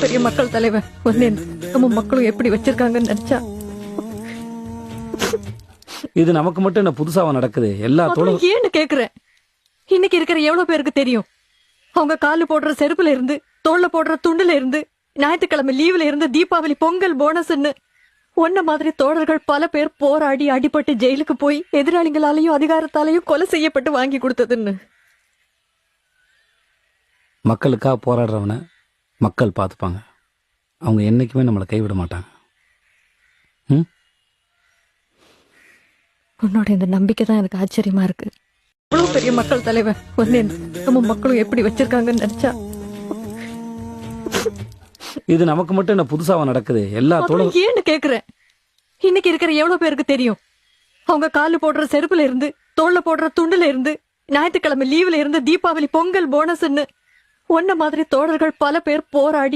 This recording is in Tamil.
பெரிய மக்கள் தலைவன் வந்து நம்ம மக்களும் எப்படி வச்சிருக்காங்கன்னு நினைச்சா இது நமக்கு மட்டும் என்ன புதுசாவா நடக்குது? எல்லா அப்புறம் ஏன்னு கேக்குறேன். இன்னைக்கு இருக்கிற எவ்வளவு பேருக்கு தெரியும்? அவங்க காலு போடுற செருப்புல இருந்து, தோல்ல போடுற துண்டுல இருந்து, ஞாயிற்றுக்கிழமை லீவ்ல இருந்து, தீபாவளி பொங்கல் போனஸ்ன்னு ஒன்ன மாதிரி தோழர்கள் பல பேர் போராடி அடிபட்டு ஜெயிலுக்கு போய் எதிராளிகளாலையும் அதிகாரத்தாலையும் கொலை செய்யப்பட்டு வாங்கி கொடுத்ததுன்னு. மக்களுக்காக போராடுறவனை மக்கள் பார்த்துப்பாங்க. அவங்க என்னைக்குமே நம்மளை கைவிட மாட்டாங்க. உன்னோட இந்த நம்பிக்கை தான் எனக்கு ஆச்சரியமா இருக்கு. இவ்வளவு பெரிய மக்கள் தலைவன் வந்து நம்ம மக்களும் எப்படி வச்சிருக்காங்கன்னு நினைச்சா இது நமக்கு மட்டும் என்ன புதுசாவா நடக்குது? எல்லா அப்புறம் ஏன்னு கேக்குறேன். இன்னைக்கு இருக்கிற எவ்வளவு பேருக்கு தெரியும்? அவங்க காலு போடுற செருப்புல இருந்து, தோல்ல போடுற துண்டுல இருந்து, ஞாயிற்றுக்கிழமை லீவ்ல இருந்து, தீபாவளி பொங்கல் போனஸ்ன்னு ஒன்ன மாதிரி தோழர்கள் பல பேர் போராடி